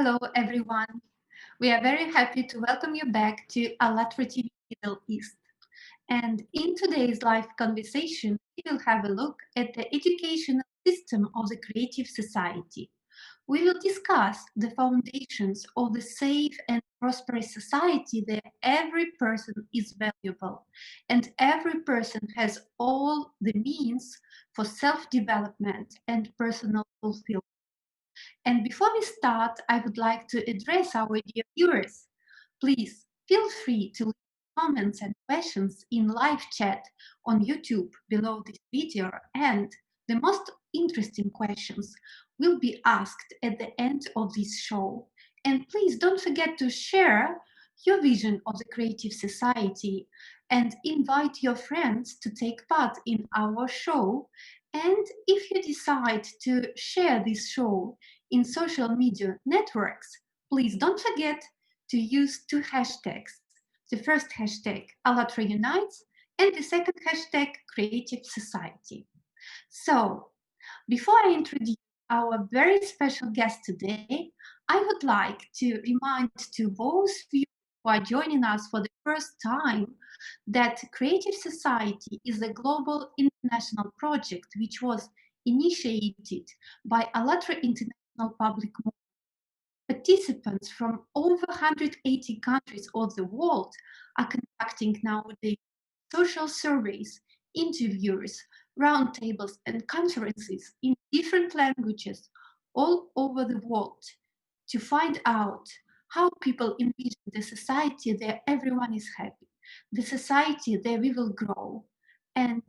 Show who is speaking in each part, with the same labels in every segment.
Speaker 1: Hello, everyone. We are very happy to welcome you back to ALLATRA TV Middle East. And in today's live conversation, we will have a look at the educational system of the creative society. We will discuss the foundations of a safe and prosperous society where every person is valuable and every person has all the means for self-development and personal fulfillment. And before we start, I would like to address our dear viewers. Please feel free to leave comments and questions in live chat on YouTube below this video, and the most interesting questions will be asked at the end of this show. And please don't forget to share your vision of the creative society and invite your friends to take part in our show. And if you decide to share this show in social media networks, please don't forget to use two hashtags. The first hashtag, ALLATRA Unites, and the second hashtag, Creative Society. So, before I introduce our very special guest today, I would like to remind to those viewers who are joining us for the first time that Creative Society is a global international project which was initiated by ALLATRA International Public Movement. Participants from over 180 countries of the world are conducting nowadays social surveys, interviews, roundtables, and conferences in different languages all over the world to find out how people envision the society where everyone is happy, the society where we will grow. And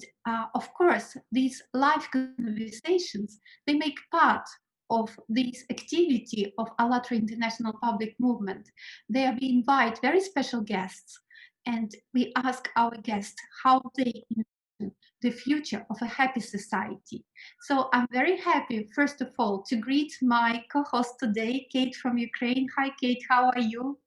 Speaker 1: of course, these live conversations, they make part of this activity of ALLATRA International Public Movement. There we invite very special guests and we ask our guests how they envision the future of a happy society. So I'm very happy, first of all, to greet my co-host today, Kate from Ukraine. Hi, Kate, how are you?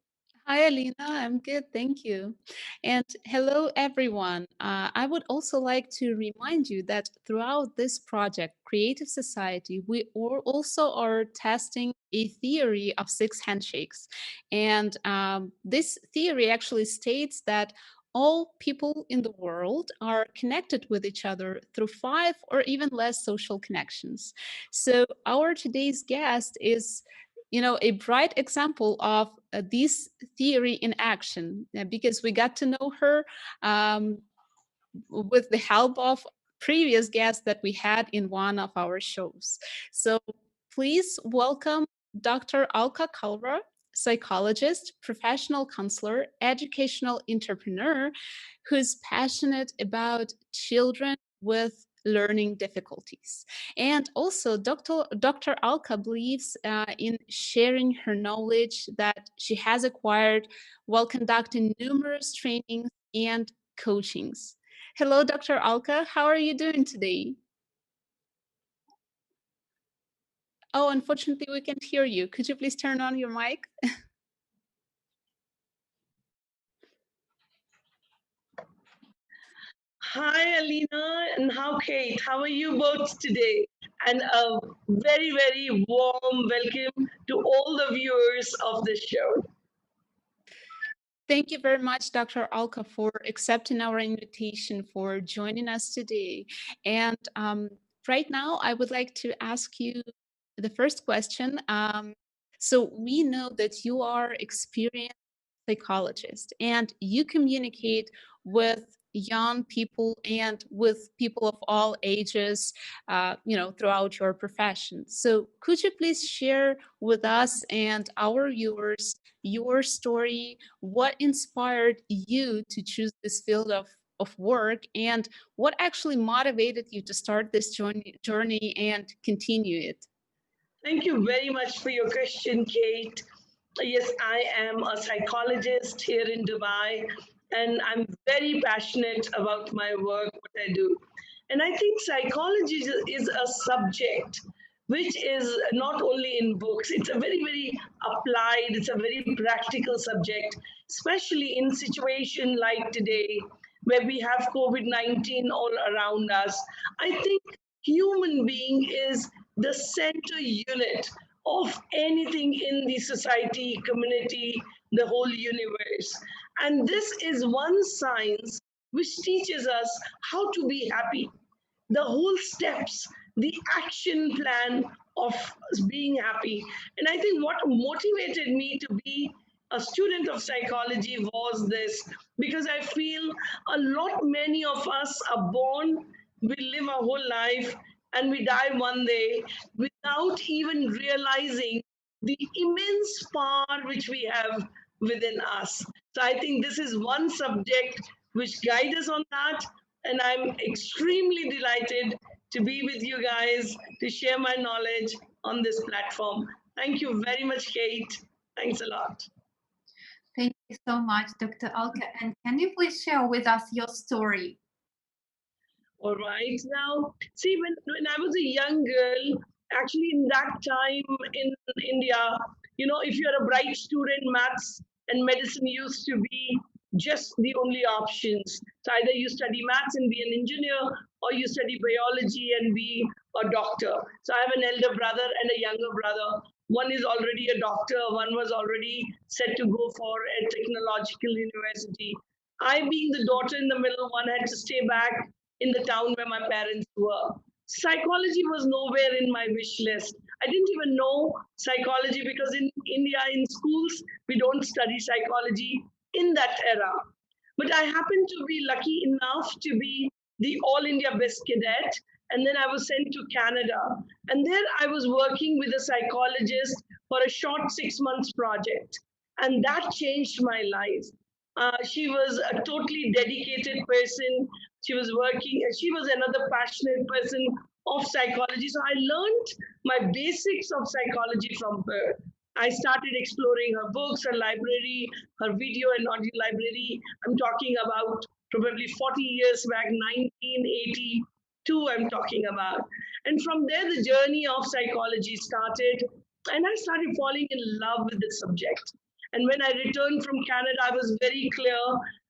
Speaker 2: Hi, Alina. I'm good. Thank you. And hello, everyone. I would also like to remind you that throughout this project, Creative Society, we also are testing a theory of six handshakes. And this theory actually states that all people in the world are connected with each other through five or even less social connections. So, our today's guest is a bright example of this theory in action because we got to know her um, with the help of previous guests that we had in one of our shows. So please welcome Dr. Alka Kalra, psychologist, professional counselor, educational entrepreneur who's passionate about children with learning difficulties. And also, Dr. Alka believes in sharing her knowledge that she has acquired while conducting numerous trainings and coachings. Hello, Dr. Alka. How are you doing today? Oh, unfortunately, we can't hear you. Could you please turn on your mic?
Speaker 3: Hi, Alina, and how Kate? How are you both today? And a very, very warm welcome to all the viewers of this show.
Speaker 2: Thank you very much, Dr. Alka, for accepting our invitation, for joining us today. And right now, I would like to ask you the first question. So we know that you are experienced psychologist and you communicate with young people and with people of all ages throughout your profession. So could you please share with us and our viewers your story, what inspired you to choose this field of work, and what actually motivated you to start this journey and continue it?
Speaker 3: Thank you very much for your question, Kate. Yes, I am a psychologist here in Dubai, and I'm very passionate about my work, what I do. And I think psychology is a subject which is not only in books, it's a very, very applied, it's a very practical subject, especially in situation like today where we have COVID-19 all around us. I think human being is the center unit of anything in the society, community, the whole universe. And this is one science which teaches us how to be happy, the whole steps, the action plan of being happy. And I think what motivated me to be a student of psychology was this, because I feel a lot many of us are born, we live our whole life, and we die one day without even realizing the immense power which we have within us. So I think this is one subject which guides us on that, and I'm extremely delighted to be with you guys to share my knowledge on this platform. Thank you very much, Kate. Thanks a lot.
Speaker 1: Thank you so much, Dr. Alka. And can you please share with us your story?
Speaker 3: All right. Now, see, when I was a young girl, actually in that time in India, if you're a bright student, maths and medicine used to be just the only options. So either you study maths and be an engineer, or you study biology and be a doctor. So I have an elder brother and a younger brother. One is already a doctor, one was already set to go for a technological university. I, being the daughter in the middle, one had to stay back in the town where my parents were. Psychology was nowhere in my wish list. I didn't even know psychology because in India, in schools, we don't study psychology in that era. But I happened to be lucky enough to be the All India Best Cadet. And then I was sent to Canada. And there I was working with a psychologist for a short 6 months project. And that changed my life. She was a totally dedicated person. She was working, she was another passionate person of psychology. So I learned my basics of psychology from her. I started exploring her books, her library, her video and audio library. I'm talking about probably 40 years back, 1982, I'm talking about. And from there, the journey of psychology started, and I started falling in love with the subject. And when I returned from Canada, I was very clear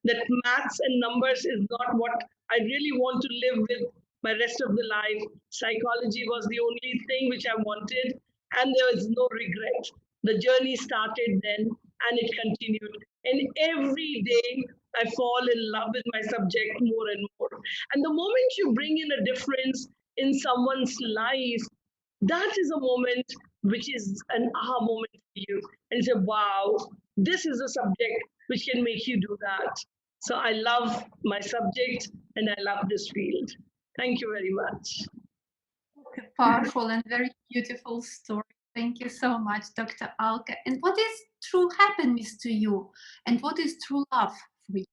Speaker 3: that maths and numbers is not what I really want to live with my rest of the life. Psychology was the only thing which I wanted, and there was no regret. The journey started then, and it continued. And every day, I fall in love with my subject more and more. And the moment you bring in a difference in someone's life, that is a moment which is an aha moment for you. And you say, wow, this is a subject which can make you do that. So I love my subject and I love this field. Thank you very much.
Speaker 1: A powerful and very beautiful story. Thank you so much, Dr. Alka. And what is true happiness to you? And what is true love for you?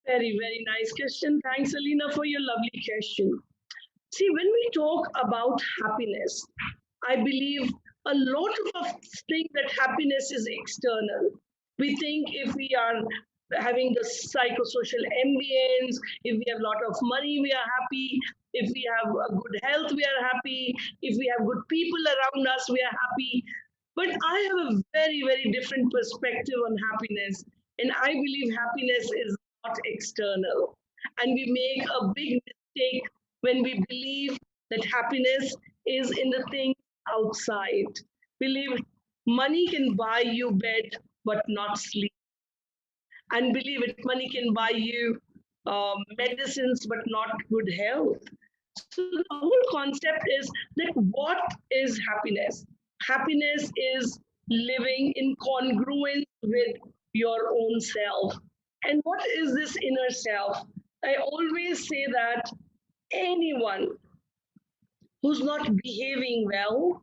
Speaker 3: Very, very nice question. Thanks, Alina, for your lovely question. See, when we talk about happiness, I believe a lot of us think that happiness is external. We think if we are having the psychosocial ambience, if we have a lot of money, we are happy. If we have a good health, we are happy. If we have good people around us, we are happy. But I have a very, very different perspective on happiness. And I believe happiness is not external. And we make a big mistake when we believe that happiness is in the things outside. Believe money can buy you bed, but not sleep. And believe it, money can buy you medicines, but not good health. So the whole concept is that what is happiness? Happiness is living in congruence with your own self. And what is this inner self? I always say that anyone who's not behaving well,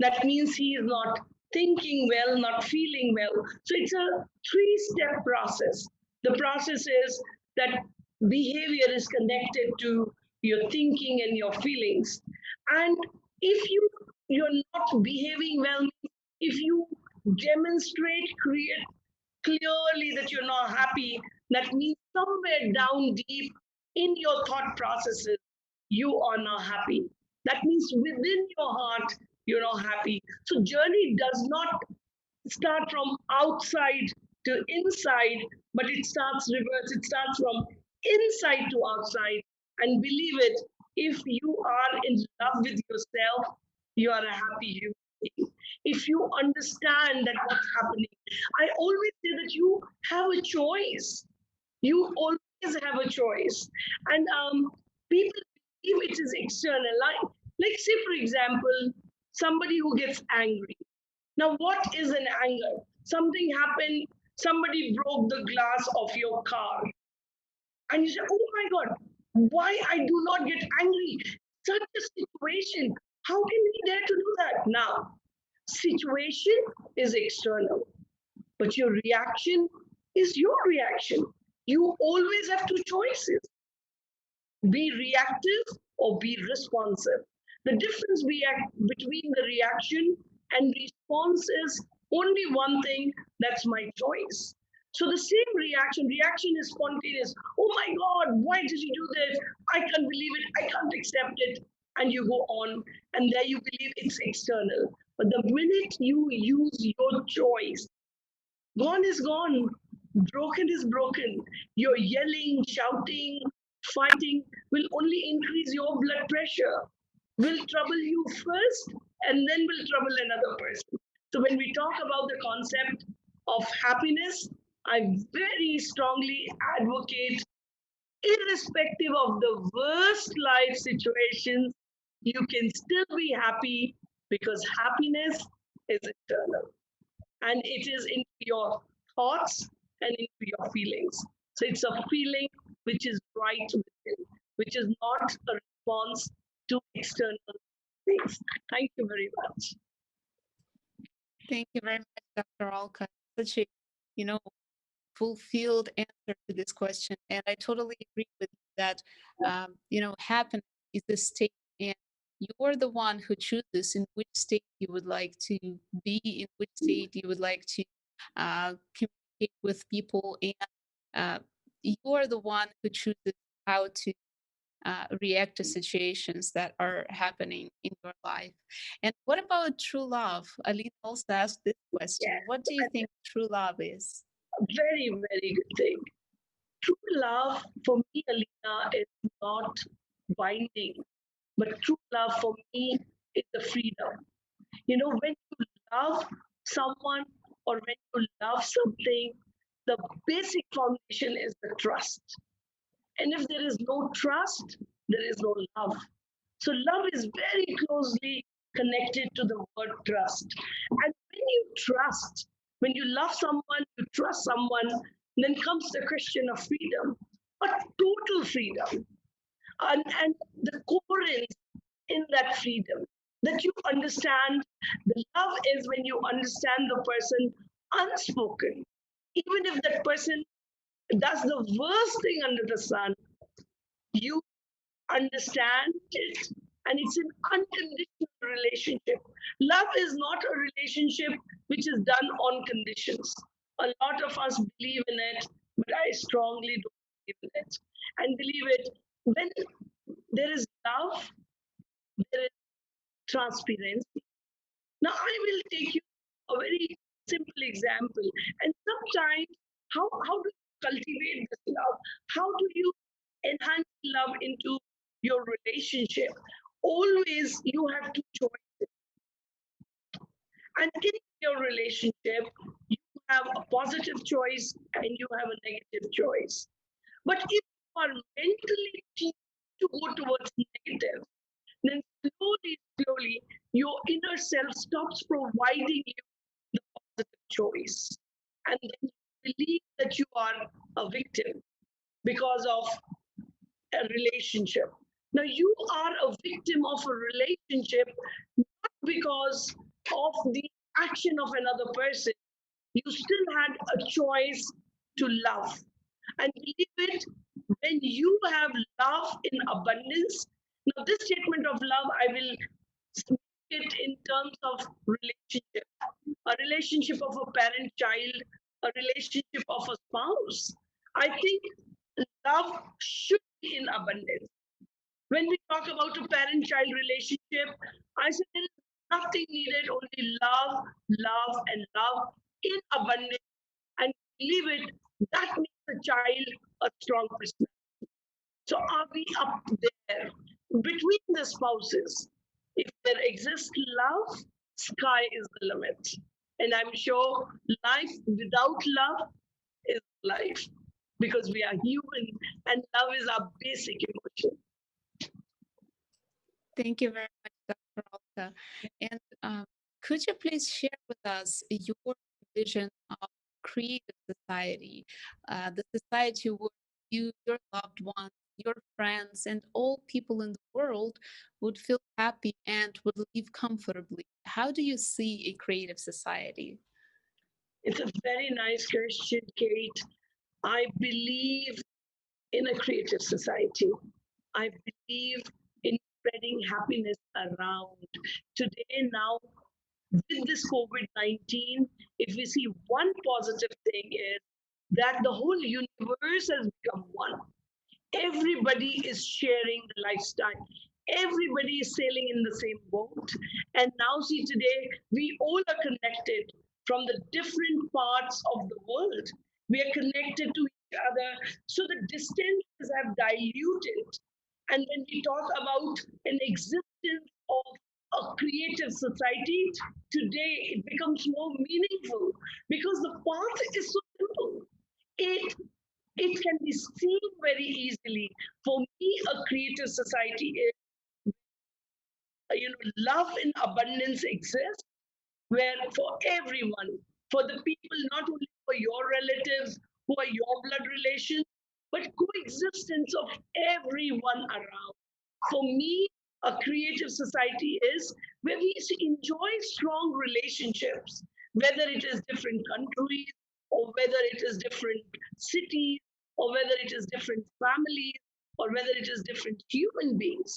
Speaker 3: that means he is not thinking well, not feeling well. So it's a three-step process. The process is that behavior is connected to your thinking and your feelings. And if you're not behaving well, if you demonstrate clearly that you're not happy, that means somewhere down deep in your thought processes, you are not happy. That means within your heart, you're not happy. So journey does not start from outside to inside, but it starts reverse. It starts from inside to outside. And believe it, if you are in love with yourself, you are a happy human. happening, if you understand that what's happening, I always say that you have a choice. You always have a choice. And people believe it is external. Like say, for example, somebody who gets angry. Now, what is an anger? Something happened, somebody broke the glass of your car. And you say, oh my God, why I do not get angry? Such a situation. How can we dare to do that? Now, situation is external, but your reaction is your reaction. You always have two choices: be reactive or be responsive. The difference between the reaction and response is only one thing: that's my choice. So the same reaction is spontaneous. Oh my God, why did you do this? I can't believe it. I can't accept it. And you go on, and there you believe it's external. But the minute you use your choice, gone is gone. Broken is broken. Your yelling, shouting, fighting will only increase your blood pressure, will trouble you first, and then will trouble another person. So when we talk about the concept of happiness, I very strongly advocate, irrespective of the worst life situations, you can still be happy, because happiness is eternal and it is into your thoughts and into your feelings. So it's a feeling which is right within, which is not a response to external things. Thank you very much.
Speaker 2: Thank you very much, Dr. Alka. Such a, you know, fulfilled answer to this question. And I totally agree with you that, happiness is a state, and you're the one who chooses in which state you would like to be, in which state you would like to communicate with people, and uh, you're the one who chooses how to react to situations that are happening in your life. And what about true love? Alina also asked this question.
Speaker 3: Yes,
Speaker 2: What do you think true love is?
Speaker 3: a very, very good thing. True love for me, Alina, is not binding, but true love for me is the freedom. You know, when you love someone or when you love something, the basic foundation is the trust. And if there is no trust, there is no love. So love is very closely connected to the word trust. And when you trust, when you love someone, you trust someone, then comes the question of freedom, a total freedom. And the coherence in that freedom, that you understand, the love is when you understand the person unspoken. Even if that person does the worst thing under the sun, you understand it, and it's an unconditional relationship. Love is not a relationship which is done on conditions. A lot of us believe in it, but I strongly don't believe in it. And believe it, when there is love, there is transparency. Now I will take you a very simple example. And sometimes, how do you cultivate this love? How do you enhance love into your relationship? Always you have two choices. And in your relationship, you have a positive choice and you have a negative choice. But if you are mentally tuned to go towards negative, then slowly, your inner self stops providing you the positive choice. And then you believe that you are a victim because of a relationship. Now, you are a victim of a relationship not because of the action of another person. You still had a choice to love. And believe it, when you have love in abundance, now this statement of love, I will speak it in terms of relationship, a relationship of a parent child, a relationship of a spouse. I think love should be in abundance. When we talk about a parent child relationship, I say there is nothing needed, only love, love, and love in abundance. And believe it, that makes a child a strong person. So are we up there between the spouses? If there exists love, sky is the limit. And I'm sure life without love is life, because we are human and love is our basic emotion.
Speaker 2: Thank you very much, Dr. Alka. And could you please share with us your vision of creative society, the society where you, your loved ones, your friends, and all people in the world would feel happy and would live comfortably? How do you see a creative society?
Speaker 3: It's a very nice question, Kate. I believe in a creative society. I believe in spreading happiness around. Today, now, with this COVID 19, if we see one positive thing is that the whole universe has become one. Everybody is sharing the lifestyle. Everybody is sailing in the same boat. And now, see, today, we all are connected from the different parts of the world. We are connected to each other. So the distances have diluted. And when we talk about an existence of a creative society, today it becomes more meaningful because the path is so simple. It can be seen very easily. For me, a creative society is, love in abundance exists, where for everyone, for the people, not only for your relatives who are your blood relations, but coexistence of everyone around. For me, a creative society is where we enjoy strong relationships, whether it is different countries, or whether it is different cities, or whether it is different families, or whether it is different human beings.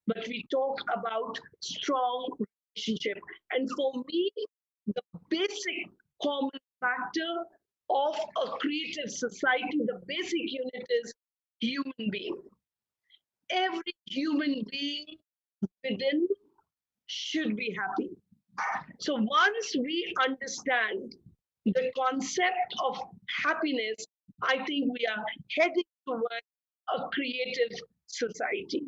Speaker 3: But we talk about strong relationship. And for me, the basic common factor of a creative society, the basic unit is human being. Every human being within should be happy. So once we understand the concept of happiness, I think we are heading towards a creative society.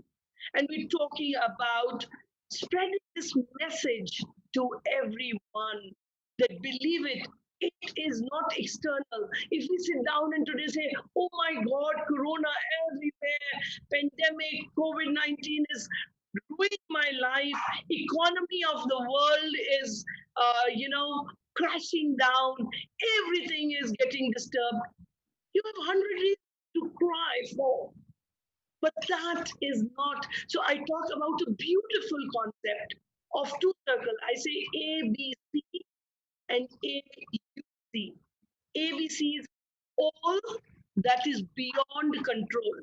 Speaker 3: And we're talking about spreading this message to everyone that believe it. It is not external. If we sit down and today say, oh my God, Corona everywhere, pandemic, COVID 19 is ruining my life, economy of the world is, crashing down, everything is getting disturbed. You have 100 reasons to cry for. But that is not. So I talk about a beautiful concept of two circles. I say A, B, C, and A, U, C. A, B, C is all that is beyond control.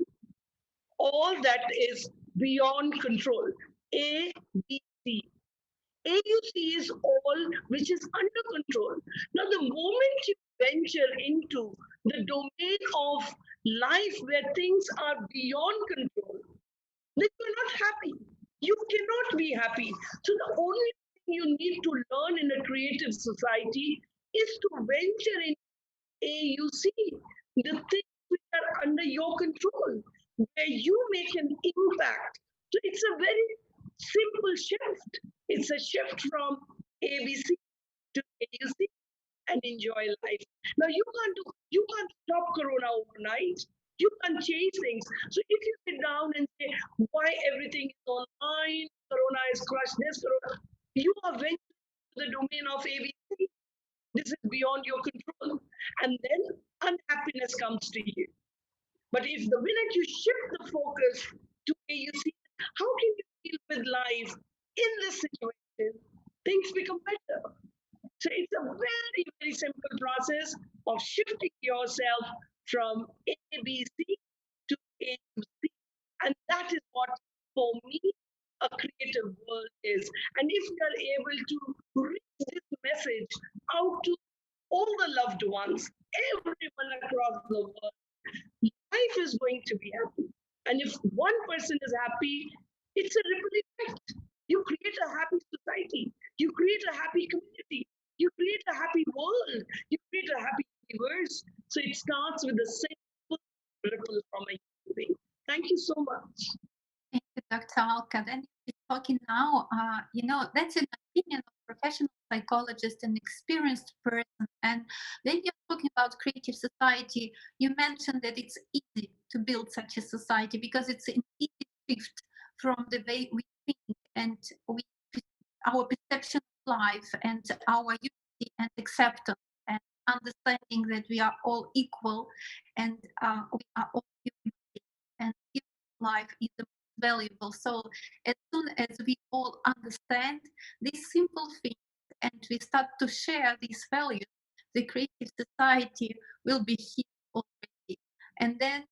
Speaker 3: All that is beyond control. A, B, C. AUC is all which is under control. Now, the moment you venture into the domain of life where things are beyond control, then you're not happy. You cannot be happy. So, the only thing you need to learn in a creative society is to venture in AUC, the things which are under your control, where you make an impact. So it's a very simple shift. It's a shift from ABC to AUC and enjoy life. Now you can't stop Corona overnight. You can't change things. So if you sit down and say why everything is online, Corona has crushed this, Corona, you are venturing to the domain of ABC. This is beyond your control. And then unhappiness comes to you. But if the minute you shift the focus to where you see how can you deal with life in this situation, things become better. So it's a very, very simple process of shifting yourself from ABC to A to C. And that is what, for me, a creative world is. And if we are able to reach this message out to all the loved ones, everyone across the world, life is going to be happy. And if one person is happy, it's a ripple effect. You create a happy society, you create a happy community, you create a happy world, you create a happy universe. So it starts with a simple ripple from a human being. Thank you so much.
Speaker 1: Thank you, Dr. Alka. talking now, that's an opinion of professional psychologist and experienced person. And then you're talking about creative society. You mentioned that it's easy to build such a society because it's an easy shift from the way we think and we, our perception of life and our unity and acceptance and understanding that we are all equal and we are all human beings and human life is the most valuable. So as soon as we all understand these simple things and we start to share these values, the creative society will be here already. And then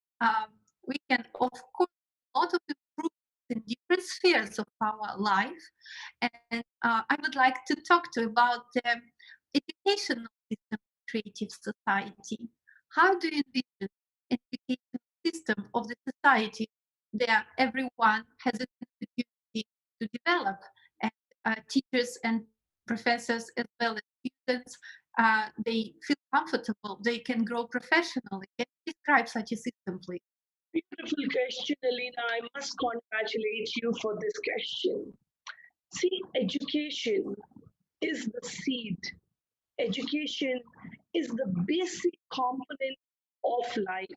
Speaker 1: we can, of course, a lot of improvements in different spheres of our life. And I would like to talk to you about the educational system of creative society. How do you envision an educational system of the society where everyone has an opportunity to develop, and teachers and professors as well as students, they feel comfortable, they can grow professionally? Can you describe such a system, please?
Speaker 3: Beautiful question, Alina. I must congratulate you for this question. See, education is the seed. Education is the basic component of life.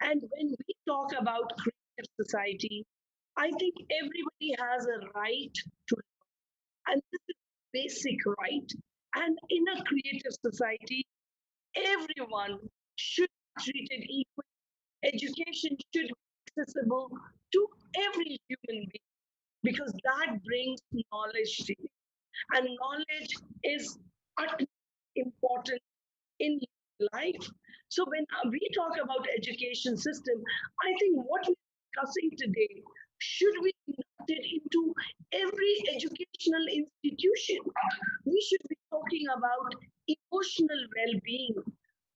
Speaker 3: And when we talk about creative society, I think everybody has a right to, and this is basic right. And in a creative society, everyone should be treated equally. Education should be accessible to every human being because that brings knowledge to you. And knowledge is utmost important in life. So when we talk about education system, I think what we're discussing today should be inducted into every educational institution. We should be talking about emotional well-being.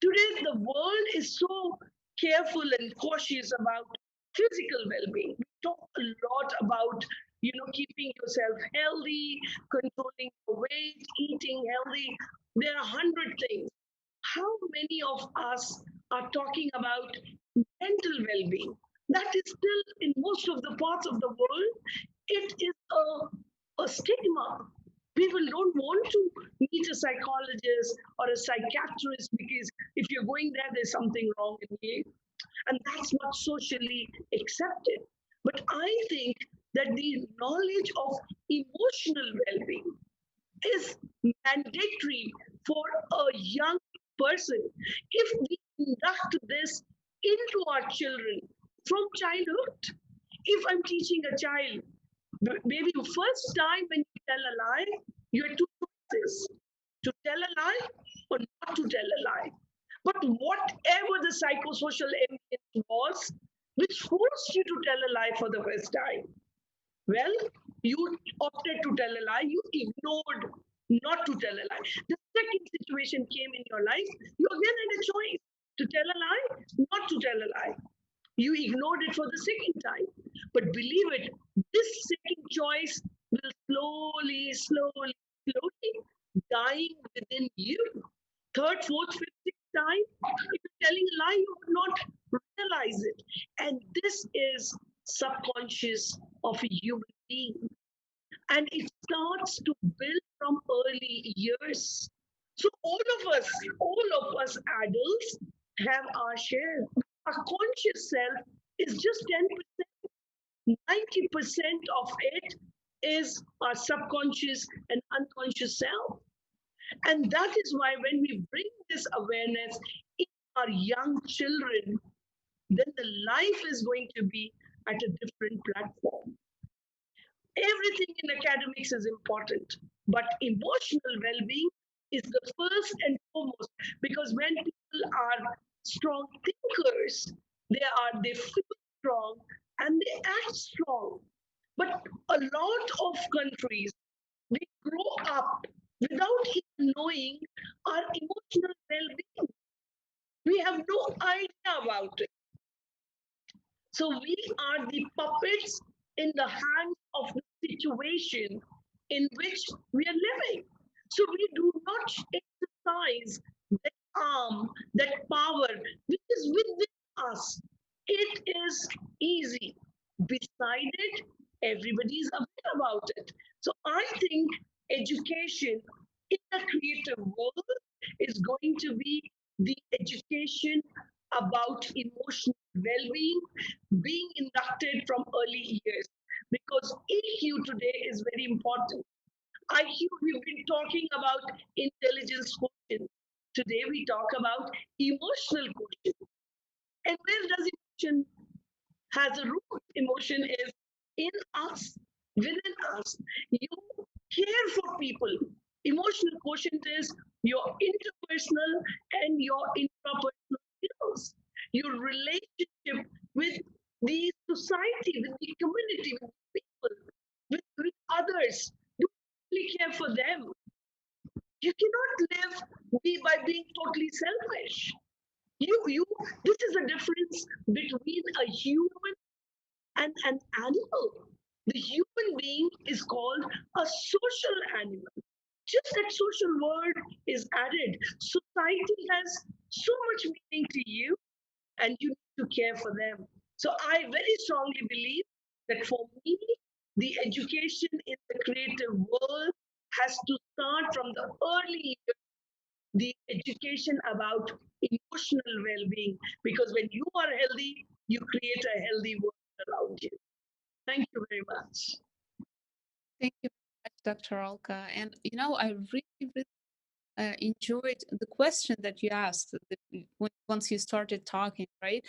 Speaker 3: Today, the world is so careful and cautious about physical well-being. We talk a lot about keeping yourself healthy, controlling your weight, eating healthy. There are 100 things. How many of us are talking about mental well-being? That is still in most of the parts of the world, it is a stigma. People don't want to meet a psychologist or a psychiatrist because if you're going there, there's something wrong in you. And that's not socially accepted. But I think that the knowledge of emotional well being is mandatory for a young person. If we induct this into our children from childhood, if I'm teaching a child, maybe the first time when you tell a lie, you have two choices: to tell a lie or not to tell a lie. But whatever the psychosocial evidence was, which forced you to tell a lie for the first time, well, you opted to tell a lie, you ignored not to tell a lie. The second situation came in your life, you again had a choice to tell a lie, not to tell a lie. You ignored it for the second time. But believe it, this second choice will slowly dying within you. Third, fourth, fifth, sixth time, if you're telling a lie, you would not realize it. And this is subconscious of a human being. And it starts to build from early years. So all of us adults have our share. Our conscious self is just 10%. 90% of it is our subconscious and unconscious self. And that is why when we bring this awareness in our young children, then the life is going to be at a different platform. Everything in academics is important, but emotional well-being is the first and foremost, because when people are strong thinkers, they feel strong and they act strong. But a lot of countries, we grow up without even knowing our emotional well-being. We have no idea about it. So we are the puppets in the hands of the situation in which we are living. So we do not exercise that calm, that power which is within us. It is easy. Beside it, Everybody is aware about it. So I think education in the creative world is going to be the education about emotional well-being, being inducted from early years, because EQ today is very important. IQ, we've been talking about intelligence quotient. Today we talk about emotional quotient. And where does emotion has a root? Emotion is in us, within us. You care for people. Emotional quotient is your interpersonal and your intrapersonal skills, your relationship with the society, with the community, with people, with others. Do you really care for them? You cannot live by being totally selfish. You. This is the difference between a human and an animal. The human being is called a social animal. Just that social word is added. Society has so much meaning to you, and you need to care for them. So I very strongly believe that for me, the education in the creative world has to start from the early years, the education about emotional well-being, because when you are healthy, you create a healthy world around you. Thank you very much.
Speaker 2: Thank you very much, Dr. Alka. And I really enjoyed the question that you asked once you started talking, right?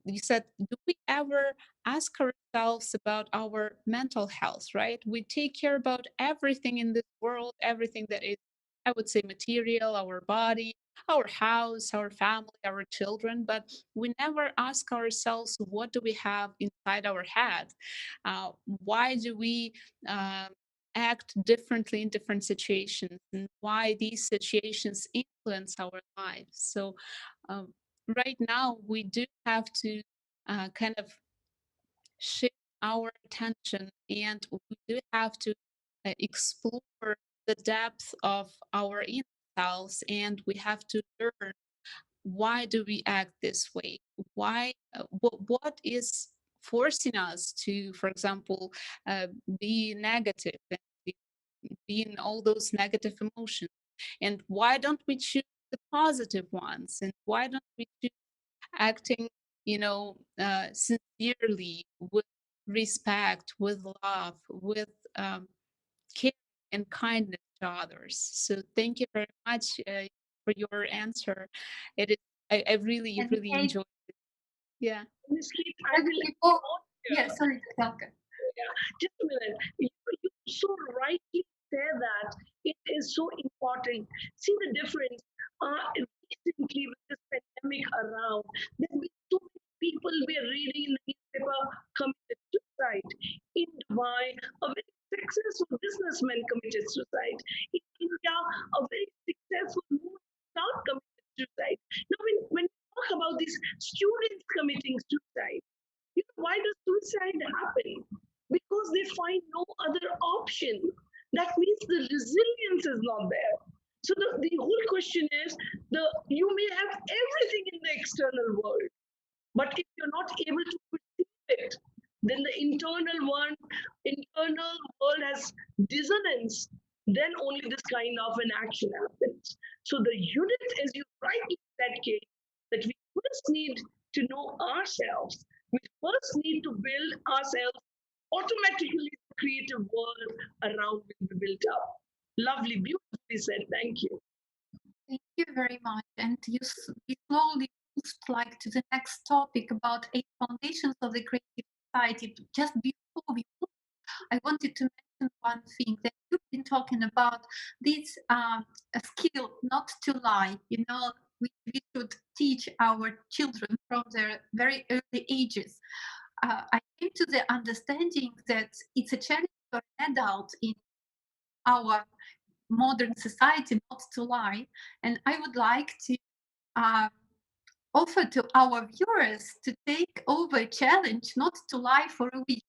Speaker 2: You said, do we ever ask ourselves about our mental health, right? We take care about everything in this world, everything that is, I would say, material, our body, our house, our family, our children, but we never ask ourselves, what do we have inside our head? Why do we um, act differently in different situations, and why these situations influence our lives? So, um, right now, we do have to kind of shift our attention, and we do have to explore the depth of our inner selves, and we have to learn, why do we act this way? Why what is forcing us to, for example, uh, be negative and be in all those negative emotions? And why don't we choose the positive ones? And why don't we choose acting, sincerely, with respect, with love, with care and kindness to others? So thank you very much for your answer. It is, I really,
Speaker 1: And
Speaker 2: really
Speaker 1: Kate,
Speaker 2: enjoyed. Yeah.
Speaker 3: Ms. Keith, I
Speaker 1: just
Speaker 3: will
Speaker 1: before,
Speaker 3: add
Speaker 1: yeah,
Speaker 3: here.
Speaker 1: sorry, Kelka.
Speaker 3: Yeah, just a minute. You so rightly say that it is so important. See the difference. Recently, with this pandemic around, there's been so many people we are reading in the newspaper committed suicide. In Dubai, a very successful businessman committed suicide. In India, a very successful movie star committed suicide. Now, when we talk about these students committing suicide, why does suicide happen? Because they find no other option. That means the resilience is not there. So the whole question is, you may have everything in the external world, but if you're not able to perceive it, then the internal world has dissonance. Then only this kind of an action happens. So the unit, as you rightly said, Kate, that we first need to know ourselves. We first need to build ourselves. Automatically, the creative world around will be built up. Lovely, beautifully said. Thank you.
Speaker 1: Thank you very much. And we slowly moved like to the next topic about 8 foundations of the creative society. Just before we move, I wanted to mention one thing that you've been talking about, this a skill not to lie. We should teach our children from their very early ages. I came to the understanding that it's a challenge for an adult in our modern society not to lie. And I would like to uh, offer to our viewers to take over a challenge not to lie for a week.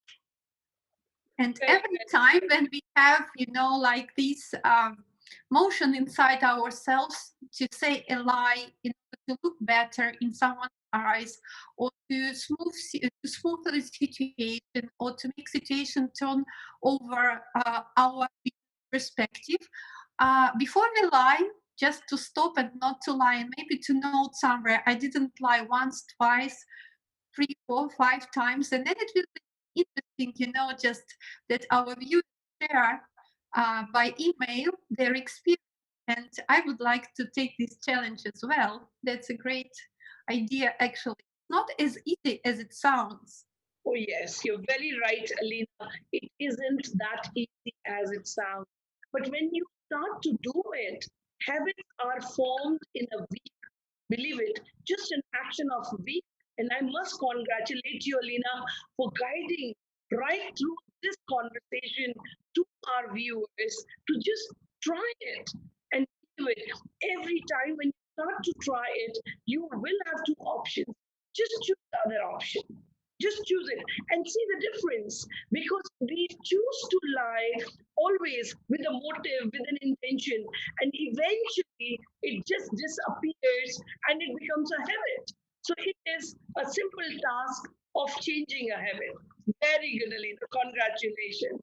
Speaker 1: And every time when we have, like this motion inside ourselves to say a lie in order to look better in someone eyes, or to smooth the situation, or to make situation turn over our perspective. Before we lie, just to stop and not to lie, and maybe to note somewhere, I didn't lie once, twice, three, four, five times, and then it will be interesting, just that our viewers share by email their experience. And I would like to take this challenge as well. That's a great idea, actually. Not as easy as it sounds.
Speaker 3: Oh, yes, you're very right, Alina. It isn't that easy as it sounds. But when you start to do it, habits are formed in a week. Believe it, just an action of a week. And I must congratulate you, Alina, for guiding right through this conversation to our viewers to just try it and do it. Every time when you start to try it, you will have two options. Just choose the other option. Just choose it and see the difference, because we choose to lie always with a motive, with an intention, and eventually it just disappears and it becomes a habit. So it is a simple task of changing a habit. Very good, Alina. Congratulations.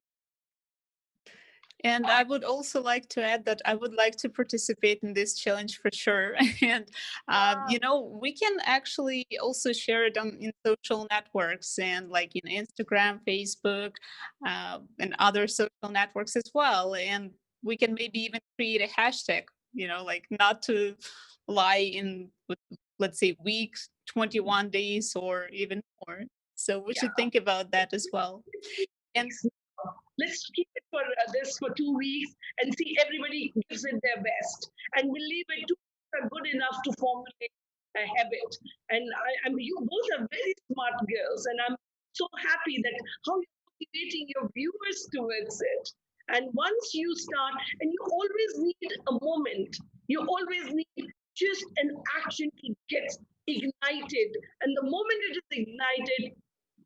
Speaker 2: And I would also like to add that I would like to participate in this challenge for sure. And
Speaker 3: Wow.
Speaker 2: we can actually also share it on in social networks and like in Instagram, Facebook, and other social networks as well. And we can maybe even create a hashtag. Like not to lie in, let's say, weeks, 21 days, or even more. So we should think about that as well. And
Speaker 3: Let's keep it for this for 2 weeks and see everybody gives it their best. And believe it, 2 weeks are good enough to formulate a habit. And I mean, you both are very smart girls, and I'm so happy that how you're motivating your viewers towards it. And once you start, and you always need a moment, you always need just an action to get ignited. And the moment it is ignited,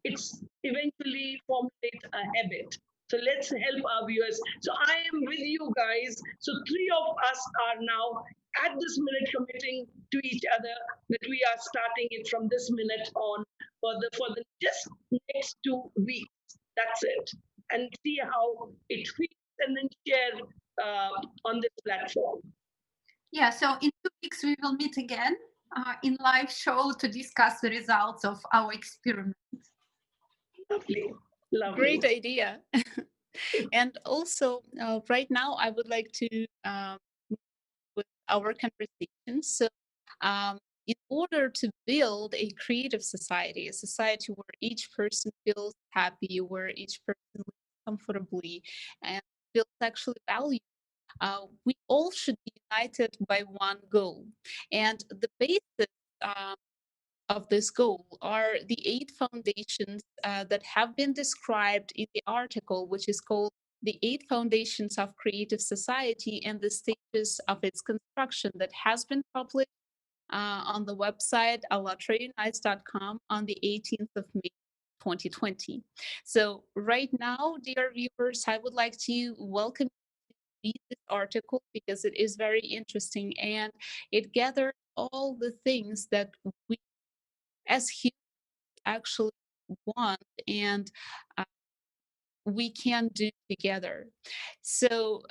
Speaker 3: it's eventually formulate a habit. So let's help our viewers. So I am with you guys. So three of us are now at this minute committing to each other that we are starting it from this minute on for the just next 2 weeks. That's it, and see how it feels, and then share on this platform.
Speaker 1: Yeah, so in 2 weeks we will meet again in live show to discuss the results of our experiment.
Speaker 3: Lovely, lovely.
Speaker 2: great idea. And also, right now, I would like to move with our conversation. So, in order to build a creative society, a society where each person feels happy, where each person lives comfortably, and feels actually valued, we all should be united by one goal. And the basis um, of this goal are the 8 foundations that have been described in the article, which is called The 8 Foundations of Creative Society and the Stages of Its Construction, that has been published on the website allatraunites.com on the 18th of May. 2020. So, right now, dear viewers, I would like to welcome you to read this article because it is very interesting and it gathers all the things that we as humans actually want and uh, we can do together. So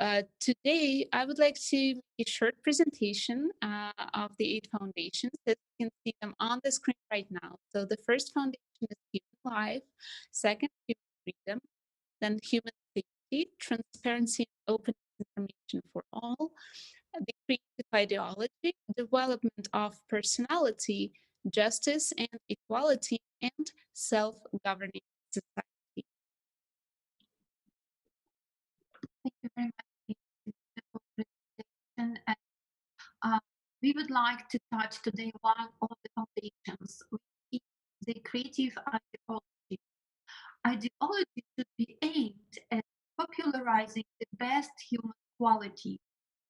Speaker 2: today I would like to make a short presentation of the 8 foundations that you can see them on the screen right now. So the first foundation is human life, second, human freedom, then human safety, transparency and open information for all, the creative ideology, development of personality, justice and equality, and self-governing society.
Speaker 1: Thank you very much for this beautiful presentation. And uh, we would like to touch today one of the foundations, which is the creative ideology. Ideology should be aimed at popularizing the best human quality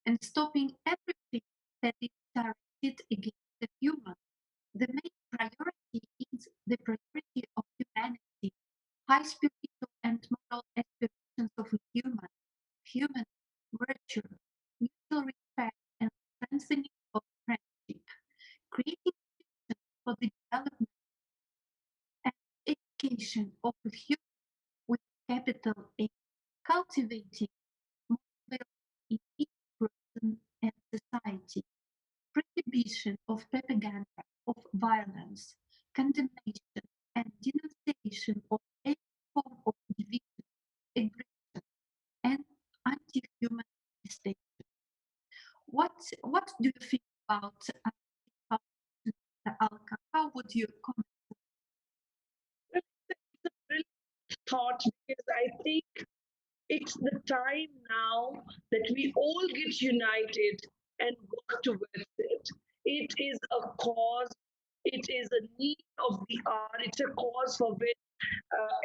Speaker 1: and stopping everything that is directed against the human. The main priority is the priority of humanity, high spiritual and moral aspirations of a human virtue, mutual respect, and strengthening of friendship, creating conditions for the foundation of a human with capital A, cultivating moral in each person and society, prohibition of propaganda, of violence, condemnation and denunciation of any form of division, aggression, and anti-human manifestation. What do you think about Alka? How would you comment?
Speaker 3: Well, it's a brilliant thought because I think it's the time now that we all get united and work towards it. It is a cause, it is a need of the hour, it's a cause for which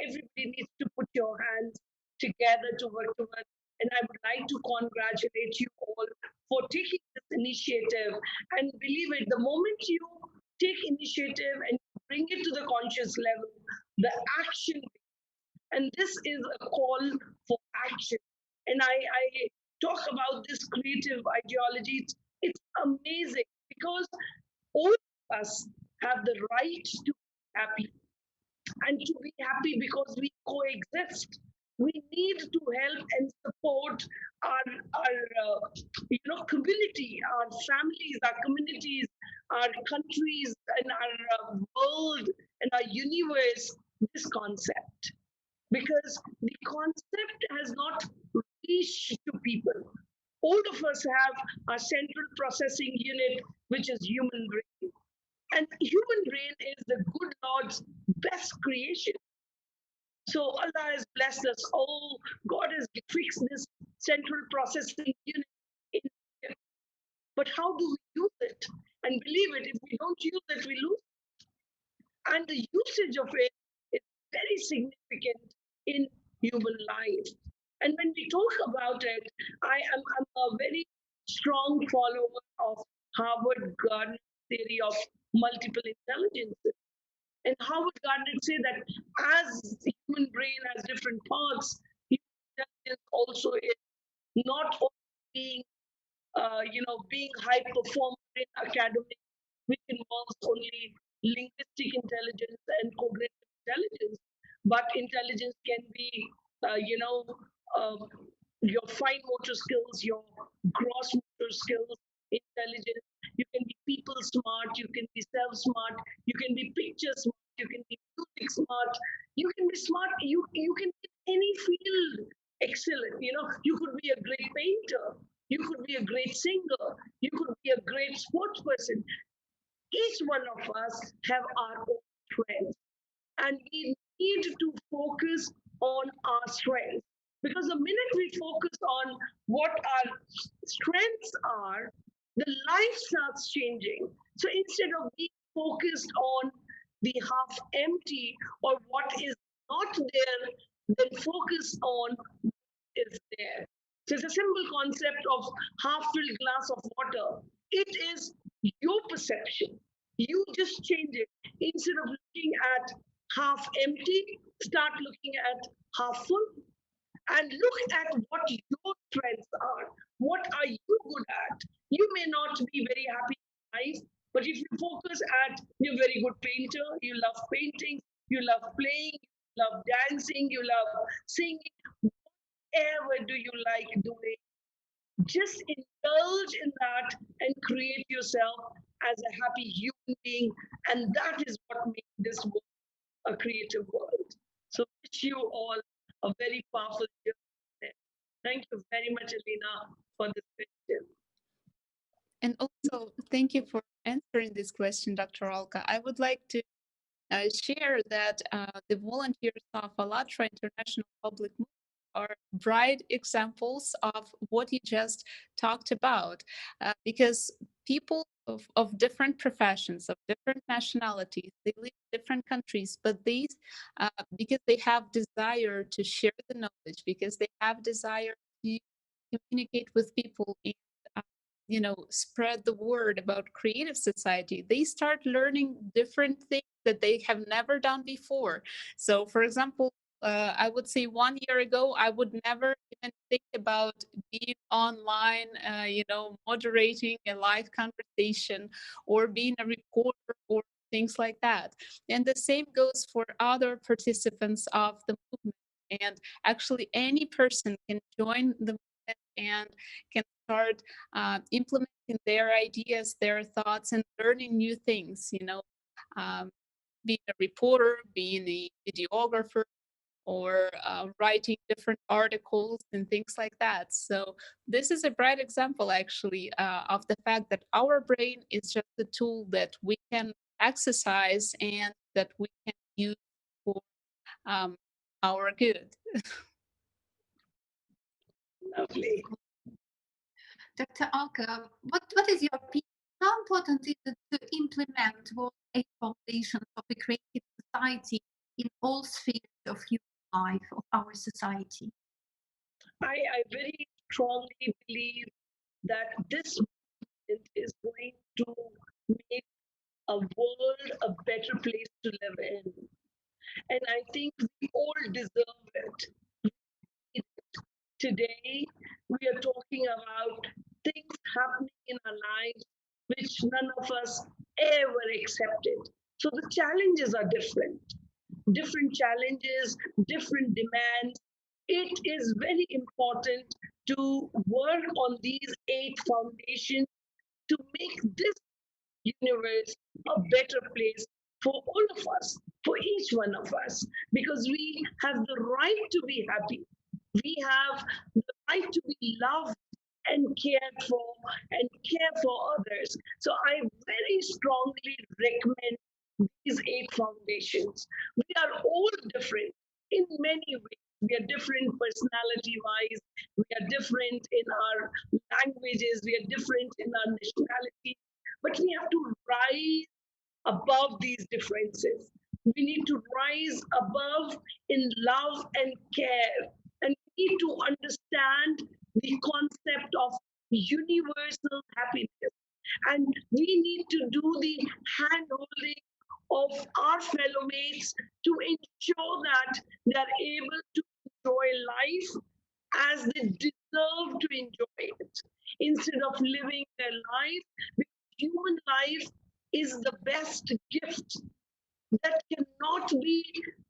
Speaker 3: everybody needs to put your hands together to work towards. And I would like to congratulate you all for taking this initiative. And believe it, the moment you take initiative and bring it to the conscious level, the action, and this is a call for action. And I talk about this creative ideology. It's amazing because all of us have the right to be happy and to be happy because we coexist. We need to help and support our community, our families, our communities, our countries, and our world and our universe. This concept, because the concept has not reached to people. All of us have a central processing unit, which is human brain. And human brain is the good Lord's best creation. So Allah has blessed us. Oh, God has fixed this central processing unit in here. But how do we use it? And believe it, if we don't use it, we lose. And the usage of it is very significant in human life. And when we talk about it, I'm a very strong follower of Harvard Gardner theory of multiple intelligences. And Howard Gardner say that as the human brain has different parts, human intelligence also is not only being high performer in academics, which involves only linguistic intelligence and cognitive intelligence, but intelligence can be, uh, you know, uh, your fine motor skills, your gross motor skills, intelligence. You can be people smart, you can be self smart, you can be picture smart, you can be music smart, you can be smart, you can be in any field excellent. You could be a great painter, you could be a great singer, you could be a great sports person. Each one of us have our own strengths, and we need to focus on our strengths, because the minute we focus on what our strengths are, the life starts changing. So instead of being focused on the half empty or what is not there, then focus on what is there. So it's a simple concept of half filled glass of water. It is your perception. You just change it. Instead of looking at half empty, start looking at half full, and look at what your strengths are. What are you good at? You may not be very happy in life, but if you focus at you're a very good painter, you love painting, you love playing, you love dancing, you love singing, whatever do you like doing, just indulge in that and create yourself as a happy human being. And that is what makes this world a creative world. So wish you all a very powerful year. Thank you very much, Alina, for this question.
Speaker 2: And also, thank you for answering this question, Dr. Alka. I would like to share that the volunteers of Alatra International Public Movement are bright examples of what you just talked about, because people of different professions, of different nationalities, they live in different countries, but these, because they have desire to share the knowledge, because they have desire to communicate with people and uh, spread the word about creative society, they start learning different things that they have never done before. So for example, I would say 1 year ago, I would never even think about being online, moderating a live conversation or being a reporter or things like that. And the same goes for other participants of the movement. And actually, any person can join the movement and can start implementing their ideas, their thoughts, and learning new things. Um, being a reporter, being a videographer, or writing different articles and things like that. So this is a bright example, actually, of the fact that our brain is just a tool that we can exercise and that we can use for um, our good.
Speaker 3: Lovely.
Speaker 1: Dr. Alka, what is your opinion? How important is it to implement World 8 foundations of a creative society in all spheres of human life, of our society?
Speaker 3: I very strongly believe that this movement is going to make a world a better place to live in. And I think we all deserve it. Today, we are talking about things happening in our lives which none of us ever accepted. So the challenges are different challenges, different demands. It is very important to work on these 8 foundations to make this universe a better place for all of us, for each one of us, because we have the right to be happy. We have the right to be loved and cared for and care for others. So I very strongly recommend these 8 foundations. We are all different in many ways. We are different personality wise, we are different in our languages, we are different in our nationality, but we have to rise above these differences. We need to rise above in love and care. And we need to understand the concept of universal happiness. And we need to do the hand holding of our fellow mates to ensure that they're able to enjoy life as they deserve to enjoy it instead of living their life, because human life is the best gift that cannot be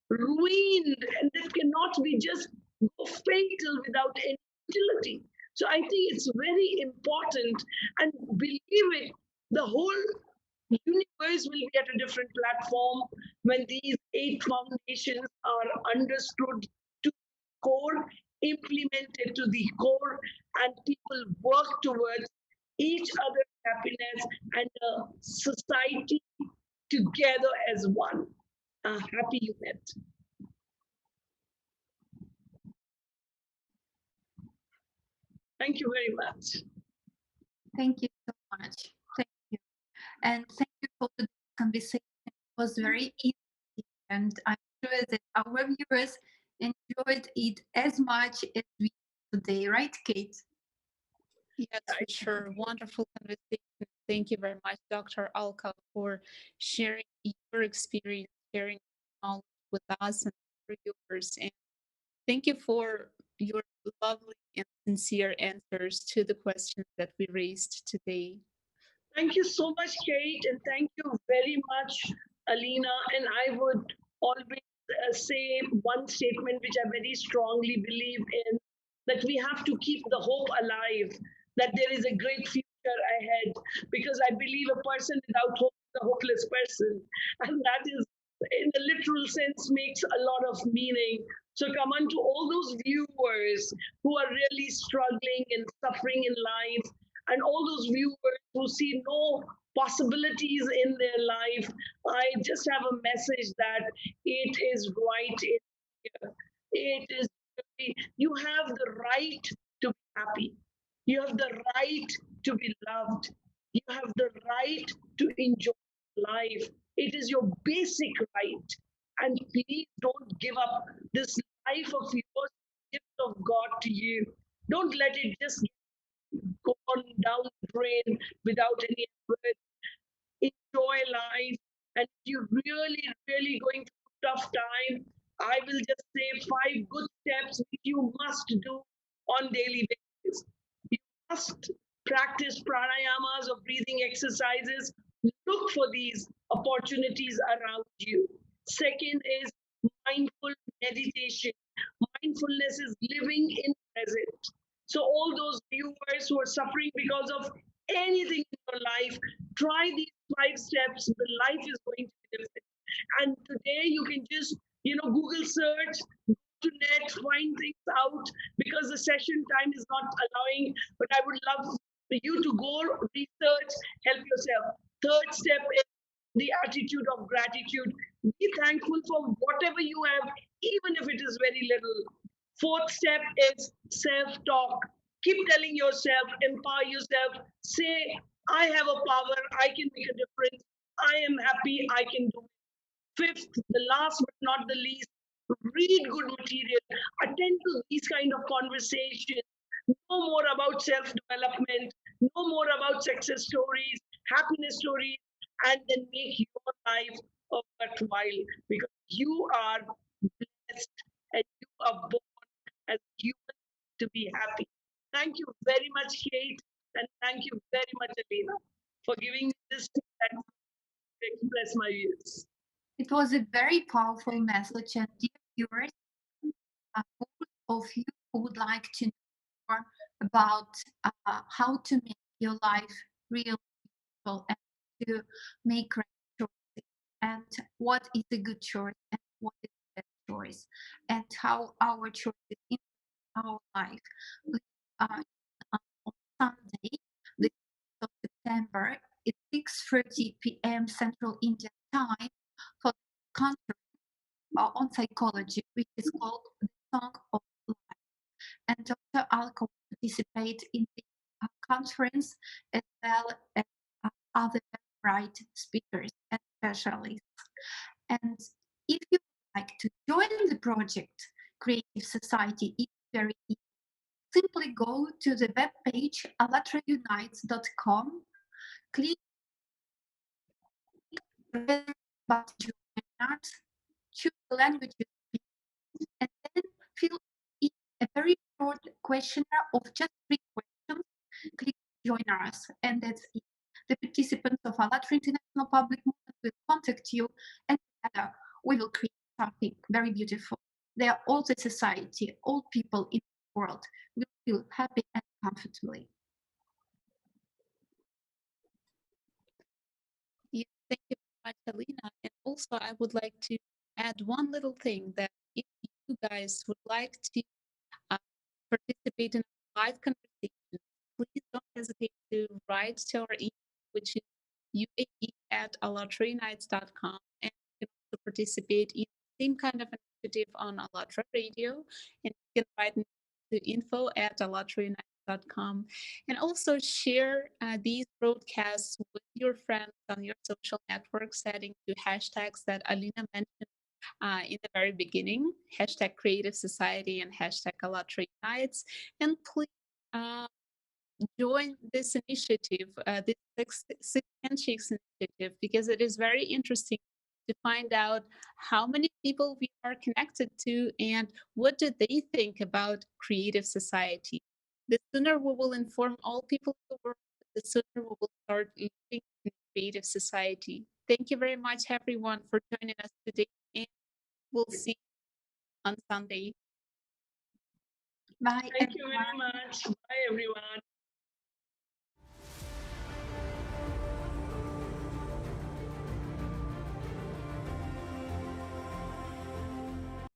Speaker 3: ruined and that cannot be just go fatal without any utility. So I think it's very important, and believe it, the whole universe will be at a different platform when these 8 foundations are understood to core, implemented to the core, and people work towards each other's happiness and a society together as one. A happy unit. Thank you very much.
Speaker 1: Thank you so much. Thank you. And thank you for the conversation. It was very easy, and I'm sure that our viewers enjoyed it as much as we did today, right, Kate?
Speaker 2: Yes, for sure. Wonderful conversation. Thank you very much, Dr. Alka, for sharing your experience, sharing knowledge with us and our viewers. And thank you for your lovely and sincere answers to the questions that we raised today.
Speaker 3: Thank you so much, Kate, and thank you very much, Alina. And I would always say one statement which I very strongly believe in, that we have to keep the hope alive, that there is a great future ahead, because I believe a person without hope is a hopeless person. And that is, in the literal sense, makes a lot of meaning. So come on to all those viewers who are really struggling and suffering in life, and all those viewers who see no possibilities in their life, I just have a message that it is right in here. It is really, you have the right to be happy. You have the right to be loved. You have the right to enjoy life. It is your basic right. And please don't give up this life of yours, gift of God to you. Don't let it just gone down the drain without any effort. Enjoy life. And if you're really going through a tough time, I will just say 5 good steps which you must do on daily basis. You must practice pranayamas or breathing exercises Look for these opportunities around you. Second is mindful meditation. Mindfulness is living in present. So all those viewers who are suffering because of anything in your life, try these 5 steps. The life is going to be different. And today you can just, Google search, go to net, find things out, because the session time is not allowing. But I would love for you to go research, help yourself. Third step is the attitude of gratitude. Be thankful for whatever you have, even if it is very little. Fourth step is self talk. Keep telling yourself, empower yourself, say, I have a power, I can make a difference, I am happy, I can do it. Fifth, the last but not the least, read good material, attend to these kind of conversations, know more about self development, know more about success stories, happiness stories, and then make your life worthwhile, because you are blessed and you are born as human to be happy. Thank you very much, Kate, and thank you very much, Alina, for giving me this platform to express my views.
Speaker 1: It was a very powerful message, and dear viewers, those of you who would like to know more about how to make your life real beautiful and to make right choices, and what is a good choice and what is a bad choice, and how our choices influence our life. We are on Sunday, the 6th of September, at 6:30 p.m. Central Indian Time for the conference on psychology, which is called The Song of Life. And Dr. Alka will participate in the conference as well as other bright speakers and specialists. And if you would like to join the project, Creative Society is very easy. Simply go to the webpage allatraunites.com, click the button join us, choose the language you speak, and then fill in a very short questionnaire of just 3 questions. Click join us, and that's it. The participants of ALLATRA International Public Movement will contact you, and together we will create something very beautiful. They are all the society, all people in the world will feel happy and comfortably.
Speaker 2: Yes, thank you very much, Alina. And also, I would like to add one little thing, that if you guys would like to uh, participate in a live conversation, please don't hesitate to write to our email, which is uae@allatrainites.com. And you can also participate in the same kind of initiative on Allatra Radio. And you can write to info@allatraunites.com. And also share these broadcasts with your friends on your social networks, setting to hashtags that Alina mentioned in the very beginning, hashtag Creative Society and hashtag Allatra Unites. And please uh, join this initiative, this Six Handshakes initiative, because it is very interesting to find out how many people we are connected to and what do they think about Creative Society. The sooner we will inform all people in the world, the sooner we will start living in Creative Society. Thank you very much, everyone, for joining us today, and we'll see you on Sunday.
Speaker 1: Bye,
Speaker 3: Thank you
Speaker 1: everyone.
Speaker 3: very much. Bye, everyone.